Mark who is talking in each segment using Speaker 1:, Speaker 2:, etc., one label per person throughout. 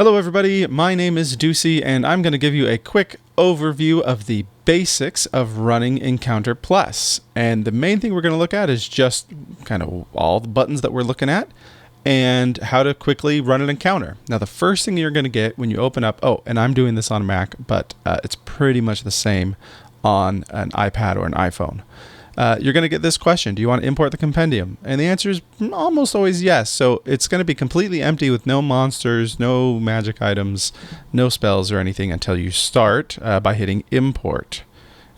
Speaker 1: Hello everybody, my name is Deucey and I'm going to give you a quick overview of the basics of running EncounterPlus. And the main thing we're going to look at is just kind of all the buttons that we're looking at and how to quickly run an encounter. Now the first thing you're going to get when you open up, and I'm doing this on a Mac, but it's pretty much the same on an iPad or an iPhone. You're going to get this question: do you want to import the compendium? And the answer is almost always yes. So it's going to be completely empty with no monsters, no magic items, no spells or anything until you start by hitting import.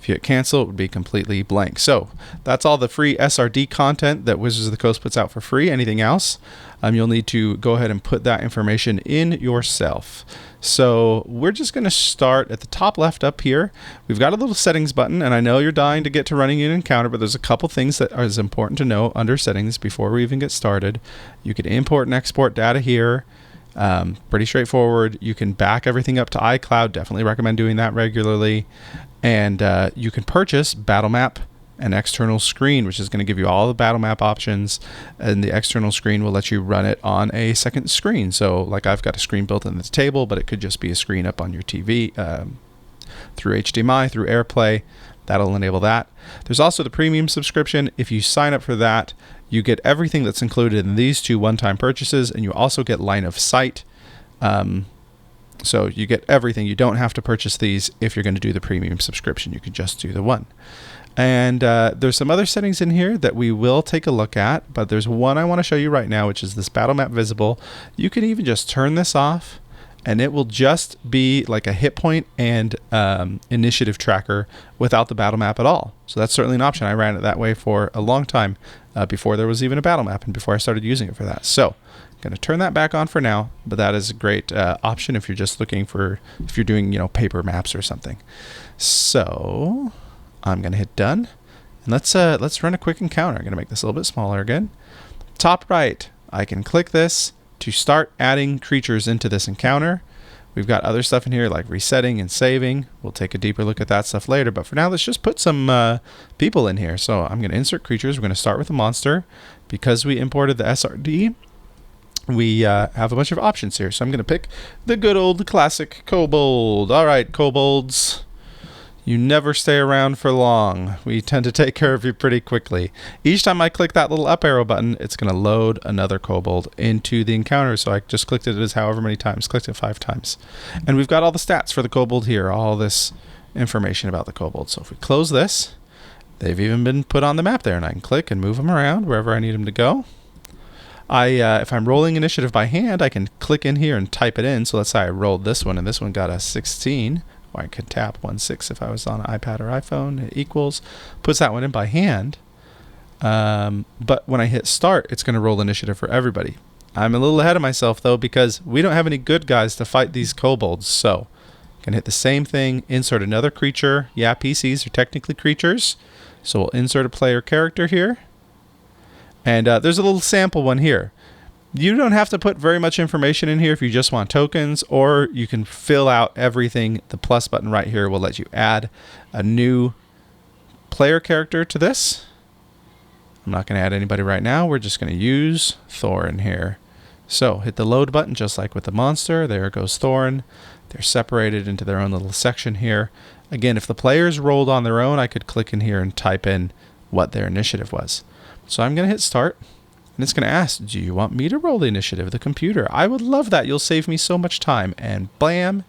Speaker 1: If you hit cancel, it would be completely blank. So that's all the free SRD content that Wizards of the Coast puts out for free. Anything else, you'll need to go ahead and put that information in yourself. So we're just going to start at the top left up here. We've got a little settings button, and I know you're dying to get to running an encounter, but there's a couple things that are important to know under settings before we even get started. You can import and export data here. Pretty straightforward. You can back everything up to iCloud. Definitely recommend doing that regularly. And you can purchase Battle Map and external screen, which is going to give you all the battle map options, and the external screen will let you run it on a second screen. So like I've got a screen built in this table, but it could just be a screen up on your TV through HDMI, through AirPlay. That'll enable that. There's also the premium subscription. If you sign up for that, you get everything that's included in these two one-time purchases, and you also get line of sight. So you get everything. You don't have to purchase these if you're going to do the premium subscription. You can just do the one. And there's some other settings in here that we will take a look at, but there's one I want to show you right now, which is this battle map visible. You can even just turn this off, and it will just be like a hit point and initiative tracker without the battle map at all. So that's certainly an option. I ran it that way for a long time before there was even a battle map and before I started using it for that. So I'm going to turn that back on for now, but that is a great option if you're just looking for, if you're doing, paper maps or something. So I'm going to hit done, and let's run a quick encounter. I'm going to make this a little bit smaller again. Top right, I can click this to start adding creatures into this encounter. We've got other stuff in here like resetting and saving. We'll take a deeper look at that stuff later, but for now let's just put some people in here. So I'm going to insert creatures. We're going to start with a monster. Because we imported the SRD, we have a bunch of options here. So I'm going to pick the good old classic kobold. All right, kobolds, you never stay around for long. We tend to take care of you pretty quickly. Each time I click that little up arrow button, it's going to load another kobold into the encounter. So I just clicked it as however many times, clicked it 5 times. And we've got all the stats for the kobold here, all this information about the kobold. So if we close this, they've even been put on the map there, and I can click and move them around wherever I need them to go. If I'm rolling initiative by hand, I can click in here and type it in. So let's say I rolled this one, and this one got a 16. Or I could tap 1/6 if I was on an iPad or iPhone. It equals, puts that one in by hand. But when I hit start, it's going to roll initiative for everybody. I'm a little ahead of myself though, because we don't have any good guys to fight these kobolds. So I can hit the same thing, insert another creature. Yeah, PCs are technically creatures. So we'll insert a player character here. And there's a little sample one here. You don't have to put very much information in here if you just want tokens, or you can fill out everything. The plus button right here will let you add a new player character to this. I'm not going to add anybody right now. We're just going to use Thorin here. So hit the load button just like with the monster. There goes Thorin. They're separated into their own little section here. Again, if the players rolled on their own, I could click in here and type in what their initiative was. So I'm going to hit start. And it's going to ask, do you want me to roll the initiative, the computer? I would love that. You'll save me so much time. And blam,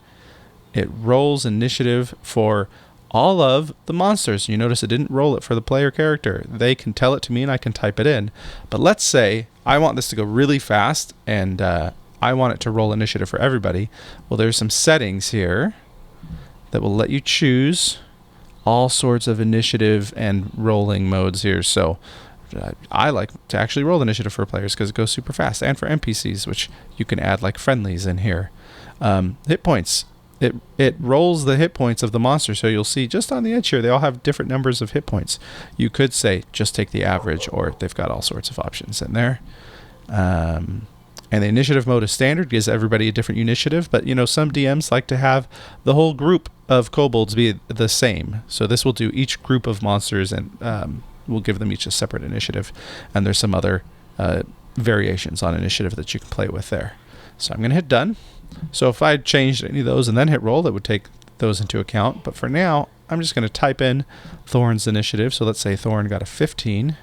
Speaker 1: it rolls initiative for all of the monsters. You notice it didn't roll it for the player character. They can tell it to me and I can type it in. But let's say I want this to go really fast and I want it to roll initiative for everybody. Well, there's some settings here that will let you choose all sorts of initiative and rolling modes here. So I like to actually roll initiative for players because it goes super fast, and for NPCs, which you can add like friendlies in here. Hit points. It rolls the hit points of the monster, so you'll see just on the edge here, they all have different numbers of hit points. You could say just take the average, or they've got all sorts of options in there. And the initiative mode is standard, gives everybody a different initiative, but some DMs like to have the whole group of kobolds be the same. So this will do each group of monsters, and we'll give them each a separate initiative. And there's some other variations on initiative that you can play with there. So I'm going to hit done. So if I had changed any of those and then hit roll, it would take those into account. But for now, I'm just going to type in Thorn's initiative. So let's say Thorn got a 15.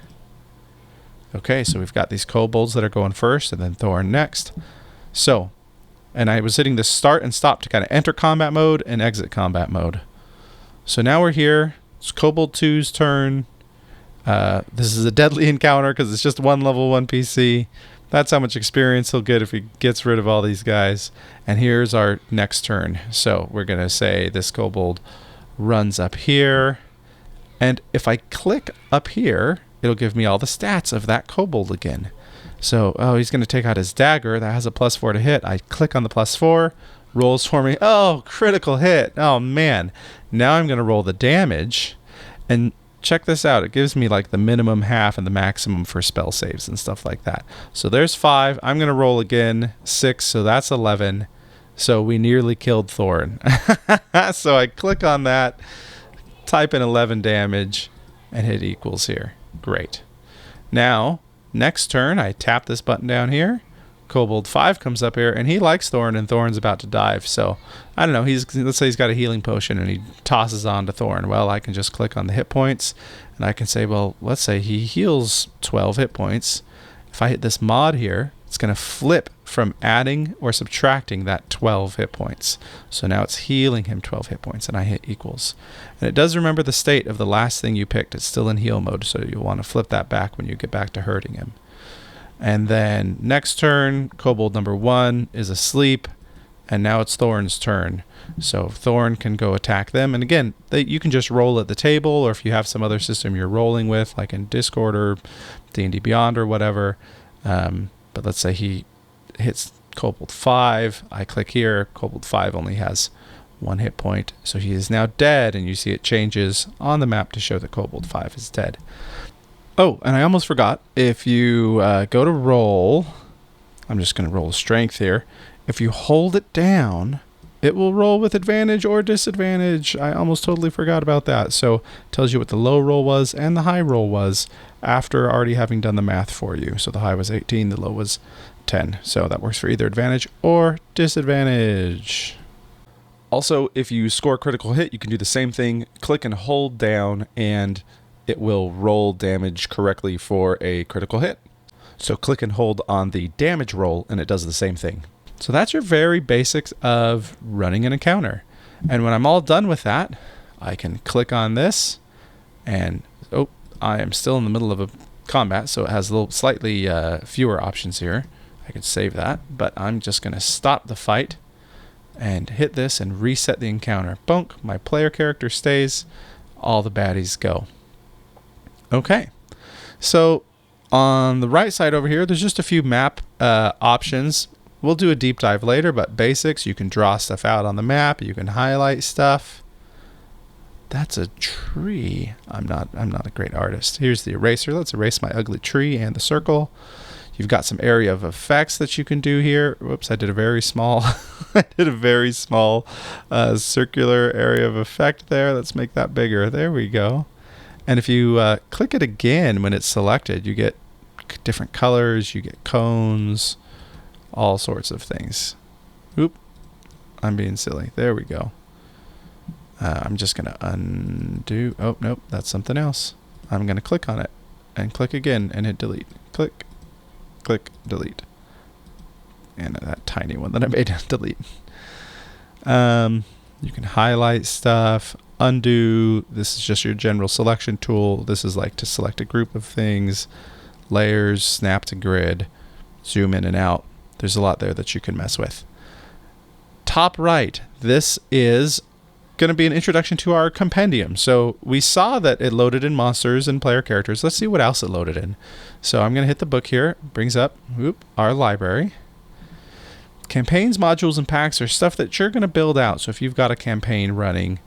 Speaker 1: Okay, so we've got these kobolds that are going first and then Thorn next. So, and I was hitting the start and stop to kind of enter combat mode and exit combat mode. So now we're here. It's Kobold 2's turn. This is a deadly encounter because it's just one level 1 PC. That's how much experience he'll get if he gets rid of all these guys. And here's our next turn. So we're going to say this kobold runs up here. And if I click up here, it'll give me all the stats of that kobold again. So, oh, he's going to take out his dagger. That has a +4 to hit. I click on the +4. Rolls for me. Oh, critical hit. Oh, man. Now I'm going to roll the damage. And check this out. It gives me like the minimum half and the maximum for spell saves and stuff like that. So there's 5. I'm going to roll again. 6. So that's 11. So we nearly killed Thorn. So I click on that, type in 11 damage, and hit equals here. Great. Now, next turn, I tap this button down here. Kobold 5 comes up here, and he likes Thorn, and Thorn's about to dive. So, I don't know, let's say he's got a healing potion, and he tosses on to Thorn. Well, I can just click on the hit points, and I can say, well, let's say he heals 12 hit points. If I hit this mod here, it's going to flip from adding or subtracting that 12 hit points. So now it's healing him 12 hit points, and I hit equals. And it does remember the state of the last thing you picked. It's still in heal mode, so you'll want to flip that back when you get back to hurting him. And then next turn, kobold number 1 is asleep, and now it's Thorn's turn. So Thorn can go attack them. And again, you can just roll at the table, or if you have some other system you're rolling with, like in Discord or D&D Beyond or whatever. But let's say he hits kobold 5. I click here. Kobold 5 only has 1 hit point. So he is now dead, and you see it changes on the map to show that kobold 5 is dead. Oh, and I almost forgot. If you go to roll, I'm just going to roll strength here. If you hold it down, it will roll with advantage or disadvantage. I almost totally forgot about that. So it tells you what the low roll was and the high roll was after already having done the math for you. So the high was 18, the low was 10. So that works for either advantage or disadvantage. Also, if you score a critical hit, you can do the same thing. Click and hold down, and it will roll damage correctly for a critical hit. So click and hold on the damage roll, and it does the same thing. So that's your very basics of running an encounter. And when I'm all done with that, I can click on this, and oh, I am still in the middle of a combat, so it has a little slightly fewer options here. I could save that, but I'm just going to stop the fight and hit this and reset the encounter. Bonk, my player character stays, all the baddies go. Okay, so on the right side over here, there's just a few map options. We'll do a deep dive later, but basics, you can draw stuff out on the map, you can highlight stuff. That's a tree. I'm not a great artist. Here's the eraser. Let's erase my ugly tree and the circle. You've got some area of effects that you can do here. Whoops, I did a very small circular area of effect there. Let's make that bigger. There we go. And if you click it again when it's selected, you get different colors, you get cones, all sorts of things. Oop, I'm being silly. There we go. I'm just going to undo. Oh, nope, that's something else. I'm going to click on it and click again and hit delete. Click, click, delete. And that tiny one that I made, delete. You can highlight stuff, undo. This is just your general selection tool. This is like to select a group of things, layers, snap to grid, zoom in and out. There's a lot there that you can mess with. Top right, this is going to be an introduction to our compendium. So we saw that it loaded in monsters and player characters. Let's see what else it loaded in. So I'm going to hit the book here. It brings up our library. Campaigns, modules, and packs are stuff that you're going to build out. So if you've got a campaign running,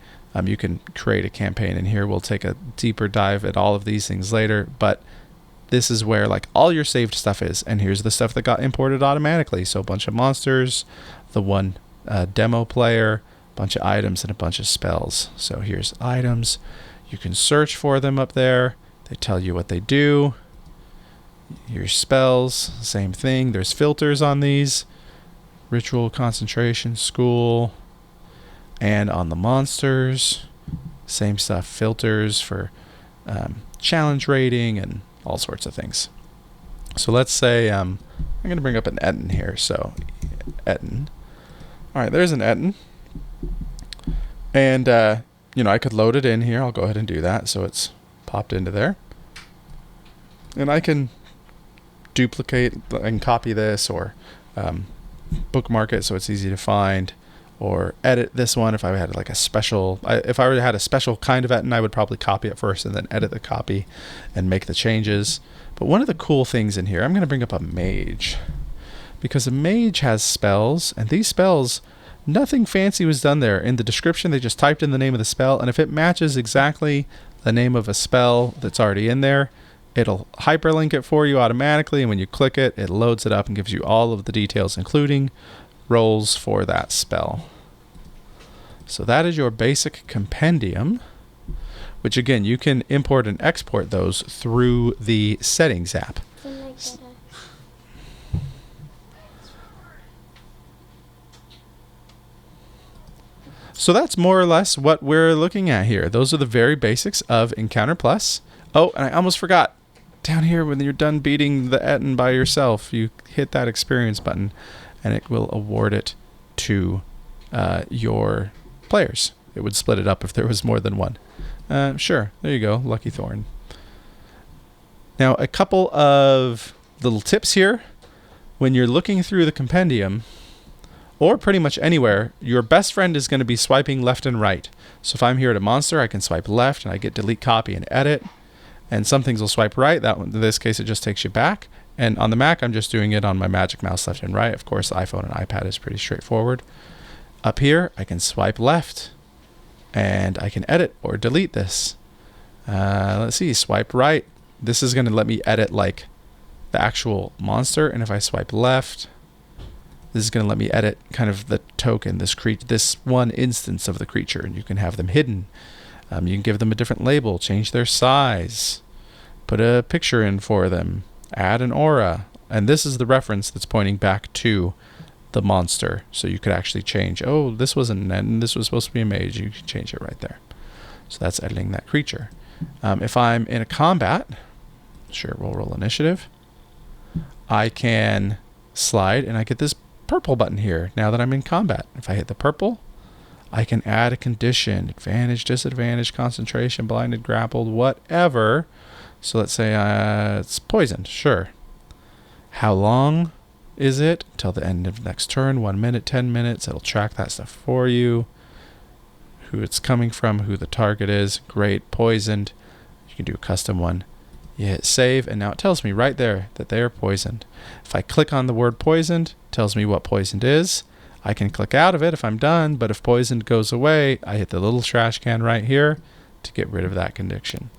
Speaker 1: you can create a campaign in here. We'll take a deeper dive at all of these things later, but this is where like all your saved stuff is. And here's the stuff that got imported automatically. So a bunch of monsters, the one demo player, a bunch of items, and a bunch of spells. So here's items. You can search for them up there. They tell you what they do. Here's spells, same thing. There's filters on these. ritual, concentration, school, and on the monsters, same stuff, filters for challenge rating and all sorts of things. So let's say I'm going to bring up an Etten here. So Etten. All right, there's an Etten. And, I could load it in here. I'll go ahead and do that. So it's popped into there. And I can duplicate and copy this, or bookmark it so it's easy to find, or edit this one if I had like a special, if I had a special kind of Etten, I would probably copy it first and then edit the copy and make the changes. But one of the cool things in here, I'm going to bring up a mage, because a mage has spells, and these spells, nothing fancy was done there. In the description, they just typed in the name of the spell, and if it matches exactly the name of a spell that's already in there, it'll hyperlink it for you automatically, and when you click it, it loads it up and gives you all of the details, including rolls for that spell. So that is your basic compendium, which again, you can import and export those through the settings app. So that's more or less what we're looking at here. Those are the very basics of EncounterPlus. Oh, and I almost forgot. Down here, when you're done beating the Etten by yourself, you hit that experience button, and it will award it to your players. It would split it up if there was more than one. Sure, there you go, Lucky Thorn. Now, a couple of little tips here. When you're looking through the compendium, or pretty much anywhere, your best friend is going to be swiping left and right. So if I'm here at a monster, I can swipe left, and I get delete, copy, and edit. And some things will swipe right. That one, in this case, it just takes you back. And on the Mac, I'm just doing it on my magic mouse left and right. Of course, the iPhone and iPad is pretty straightforward. Up here, I can swipe left, and I can edit or delete this. Let's see, swipe right. This is going to let me edit like the actual monster. And if I swipe left, this is going to let me edit kind of the token, this one instance of the creature, and you can have them hidden. You can give them a different label, change their size, put a picture in for them, add an aura. And this is the reference that's pointing back to the monster. So you could actually change, oh, this was an Etten, this was supposed to be a mage. You can change it right there. So that's editing that creature. If I'm in a combat, sure, we'll roll initiative. I can slide, and I get this purple button here now that I'm in combat. If I hit the purple, I can add a condition, advantage, disadvantage, concentration, blinded, grappled, whatever. So let's say it's poisoned, sure. How long is it? Till the end of the next turn, 1 minute, 10 minutes. It'll track that stuff for you. Who it's coming from, who the target is. Great, poisoned. You can do a custom one. You hit save, and now it tells me right there that they are poisoned. If I click on the word poisoned, it tells me what poisoned is. I can click out of it if I'm done, but if poisoned goes away, I hit the little trash can right here to get rid of that condition.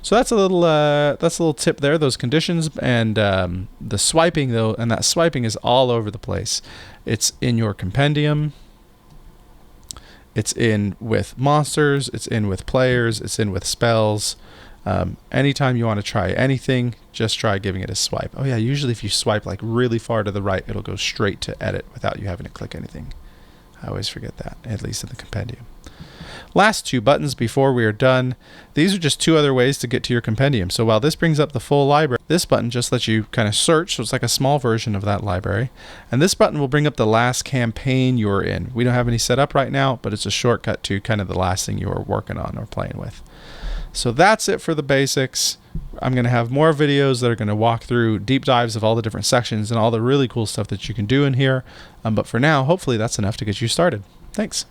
Speaker 1: So that's a little tip there. Those conditions and the swiping though, and that swiping is all over the place. It's in your compendium. It's in with monsters. It's in with players. It's in with spells. Anytime you want to try anything, just try giving it a swipe. Oh yeah, usually if you swipe like really far to the right, it'll go straight to edit without you having to click anything. I always forget that, at least in the compendium. Last two buttons before we are done. These are just two other ways to get to your compendium. So while this brings up the full library, this button just lets you kind of search. So it's like a small version of that library. And this button will bring up the last campaign you're in. We don't have any set up right now, but it's a shortcut to kind of the last thing you were working on or playing with. So that's it for the basics. I'm going to have more videos that are going to walk through deep dives of all the different sections and all the really cool stuff that you can do in here. But for now, hopefully that's enough to get you started. Thanks.